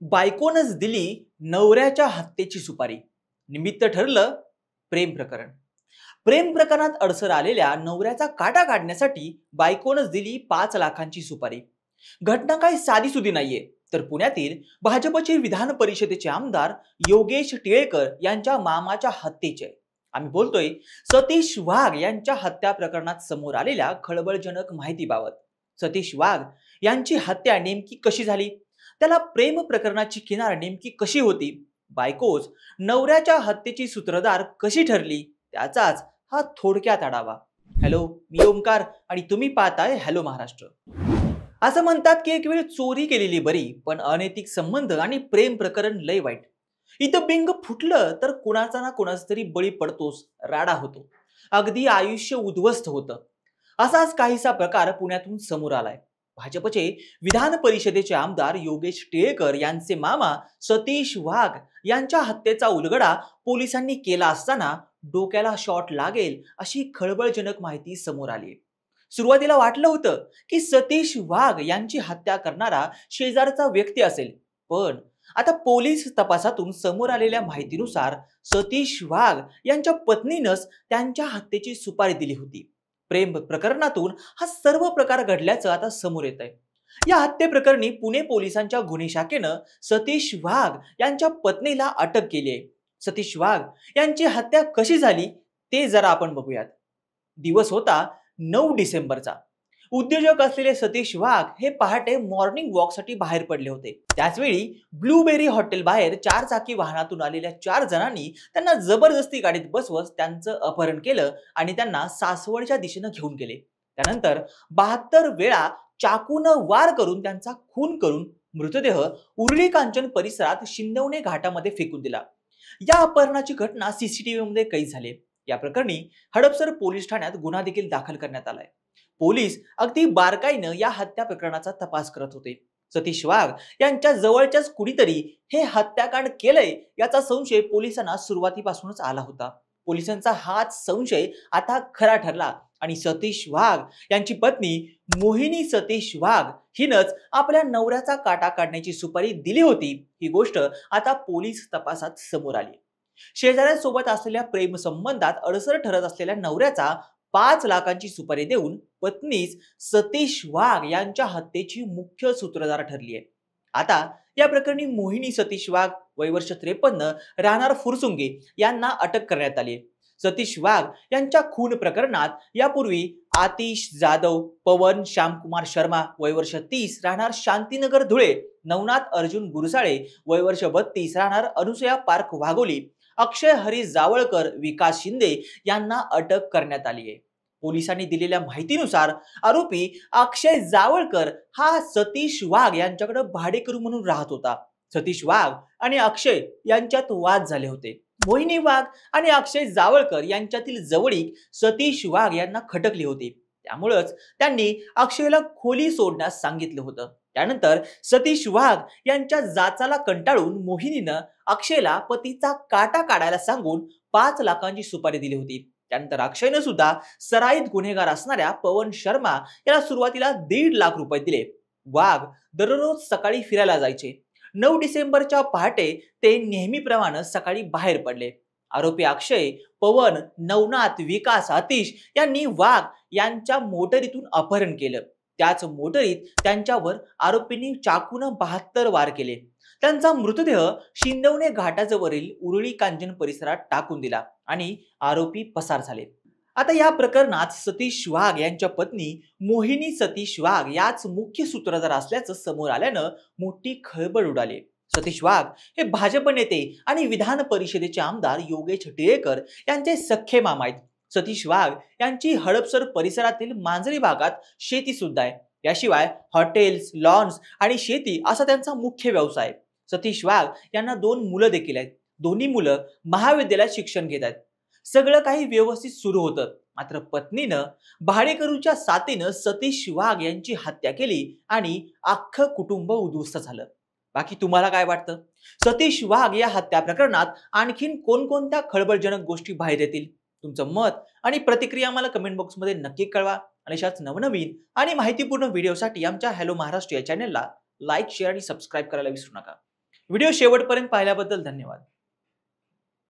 बायकोनंच दिली नवऱ्याच्या हत्येची सुपारी. निमित्त ठरलं प्रेम प्रकरण. प्रेम प्रकरणात अडसर आलेल्या नवऱ्याचा काटा काढण्यासाठी बायकोनंच दिली 5 लाखांची सुपारी. घटना काही साधीसुधी नाहीये, तर पुण्यातील भाजपचे विधान परिषदेचे आमदार योगेश टिळेकर यांच्या मामाच्या हत्येचे आहे. आम्ही बोलतोय सतीश वाघ यांच्या हत्या प्रकरणात समोर आलेल्या खळबळजनक माहितीबाबत. सतीश वाघ यांची हत्या नेमकी कशी झाली, त्याला प्रेम प्रकरणाची किनार नेमकी कशी होती, बायकोच नवऱ्याच्या हत्येची सूत्रधार कशी ठरली, त्याचाच हा थोडक्यात आढावा. हॅलो, मी ओमकार आणि तुम्ही पाहताय हॅलो महाराष्ट्र. असं म्हणतात की एक वेळ चोरी केलेली बरी, पण अनैतिक संबंध आणि प्रेम प्रकरण लय वाईट. इथं बिंग फुटलं तर कुणाचा ना कुणाचा तरी बळी पडतोस, राडा होतो, अगदी आयुष्य उद्ध्वस्त होतं. असाच काहीसा प्रकार पुण्यातून समोर आलाय. भाजपचे विधान परिषदेचे आमदार योगेश टिळेकर यांचे मामा सतीश वाघ यांच्या हत्येचा उलगडा पोलिसांनी केला असताना डोक्याला शॉट लागेल अशी खळबळजनक माहिती समोर आली. सुरुवातीला वाटलं होतं की सतीश वाघ यांची हत्या करणारा शेजारचा व्यक्ती असेल, पण आता पोलीस तपासातून समोर आलेल्या माहितीनुसार सतीश वाघ यांच्या पत्नीनंच त्यांच्या हत्येची सुपारी दिली होती. प्रेम प्रकरणातून हा सर्व प्रकार घडल्याचं आता समोर येत आहे. या हत्येप्रकरणी पुणे पोलिसांच्या गुन्हे शाखेनं सतीश वाघ यांच्या पत्नीला अटक केली आहे. सतीश वाघ यांची हत्या कशी झाली ते जरा आपण बघूयात. दिवस होता 9 डिसेंबरचा. उद्योजक असलेले सतीश वाघ हे पहाटे मॉर्निंग वॉकसाठी बाहेर पडले होते. त्याचवेळी ब्लूबेरी हॉटेल बाहेर 4 चाकी वाहनातून आलेल्या 4 जणांनी त्यांना जबरदस्ती गाडीत बसवत त्यांचं अपहरण केलं आणि त्यांना सासवडच्या दिशेनं घेऊन गेले. त्यानंतर 72 वेळा चाकूनं वार करून त्यांचा खून करून मृतदेह उरळी कांचन परिसरात शिंदवणे घाटामध्ये फेकून दिला. या अपहरणाची घटना सीसीटीव्ही मध्ये कैद झाली. या प्रकरणी हडपसर पोलीस ठाण्यात गुन्हा देखील दाखल करण्यात आलाय. पोलीस अगदी बारकाईनं या हत्या प्रकरणाचा तपास करत होते. सतीश वाघ यांच्या जवळच्याच कुणीतरी हे हत्याकांड केलंय याचा संशय पोलिसांना सुरुवातीपासूनच आला होता. पोलिसांचा हाच संशय आता खरा ठरला आणि सतीश वाघ यांची पत्नी मोहिनी सतीश वाघ हिनंच आपल्या नवऱ्याचा काटा काढण्याची सुपारी दिली होती, ही गोष्ट आता पोलीस तपासात समोर आली. शेजाऱ्यांसोबत असलेल्या प्रेम संबंधात अडसर ठरत असलेल्या नवऱ्याचा 5 लाखांची सुपारी देऊन पत्नीच सतीश वाघ यांच्या हत्येची मुख्य सूत्रधार ठरली आहे. आता या प्रकरणी मोहिनी सतीश वाघ वय वर्ष 53 राहणार फुरसुंगे यांना अटक करण्यात आली आहे. सतीश वाघ यांच्या खून प्रकरणात यापूर्वी आतिश जाधव, पवन श्यामकुमार शर्मा वय वर्ष 30 राहणार शांतीनगर धुळे, नवनाथ अर्जुन गुरसाळे वय वर्ष 32 राहणार अनुसया पार्क वाघोली, अक्षय हरी जावळकर, विकास शिंदे यांना अटक करण्यात आली आहे. पोलिसांनी दिलेल्या माहितीनुसार आरोपी अक्षय जावळकर हा सतीश वाघ यांच्याकडे भाडेकरू म्हणून राहत होता. सतीश वाघ आणि अक्षय यांच्यात वाद झाले होते. मोहिनी वाघ आणि अक्षय जावळकर यांच्यातील जवळीक सतीश वाघ यांना खटकली होती. त्यामुळेच त्यांनी अक्षयला खोली सोडण्यास सांगितलं होतं. त्यानंतर सतीश वाघ यांच्या जाचाला कंटाळून मोहिनीनं अक्षयला पतीचा काटा काढायला सांगून 5 लाखांची सुपारी दिली होती. त्यानंतर अक्षयनं सुद्धा सराईत गुन्हेगार असणाऱ्या पवन शर्मा याला सुरुवातीला 1.5 लाख रुपये दिले. वाघ दररोज सकाळी फिरायला जायचे. 9 डिसेंबरच्या पहाटे ते नेहमीप्रमाणे सकाळी बाहेर पडले. आरोपी अक्षय, पवन, नवनाथ, विकास, आतिश यांनी वाघ यांच्या मोटरीतून अपहरण केलं. त्याच मोटरीत त्यांच्यावर आरोपींनी चाकूनं 72 वार केले. त्यांचा मृतदेह शिंदवणे घाटाजवळील उरळी कांचन परिसरात टाकून दिला आणि आरोपी पसार झाले. आता या प्रकरणात सतीश वाघ यांच्या पत्नी मोहिनी सतीश वाघ याच मुख्य सूत्रधार असल्याचं समोर आल्यानं मोठी खळबळ उडाली. सतीश वाघ हे भाजप नेते आणि विधान परिषदेचे आमदार योगेश टिळेकर यांचे सख्खे मामा आहेत. सतीश वाघ यांची हडपसर परिसरातील मांजरी भागात शेती सुद्धा आहे. याशिवाय हॉटेल्स, लॉन्स आणि शेती असा त्यांचा मुख्य व्यवसाय आहे. सतीश वाघ यांना 2 मुलं देखील आहेत. दोन्ही मुलं महाविद्यालयात शिक्षण घेत आहेत. सगळं काही व्यवस्थित सुरू होतं. मात्र पत्नीनं भाडेकरूच्या साथीनं सतीश वाघ यांची हत्या केली आणि अख्खं कुटुंब उद्ध्वस्त झालं. बाकी तुम्हाला काय वाटतं? सतीश वाघ या हत्या प्रकरणात आणखीन कोणकोणत्या खळबळजनक गोष्टी बाहेर येतील? तुमचं मत आणि प्रतिक्रिया मला कमेंट बॉक्समध्ये नक्की कळवा आणि अशाच नवनवीन आणि माहितीपूर्ण व्हिडिओसाठी आमच्या हॅलो महाराष्ट्र या चॅनलला लाईक, शेअर आणि सबस्क्राईब करायला विसरू नका. व्हिडिओ शेवटपर्यंत पाहिल्याबद्दल धन्यवाद.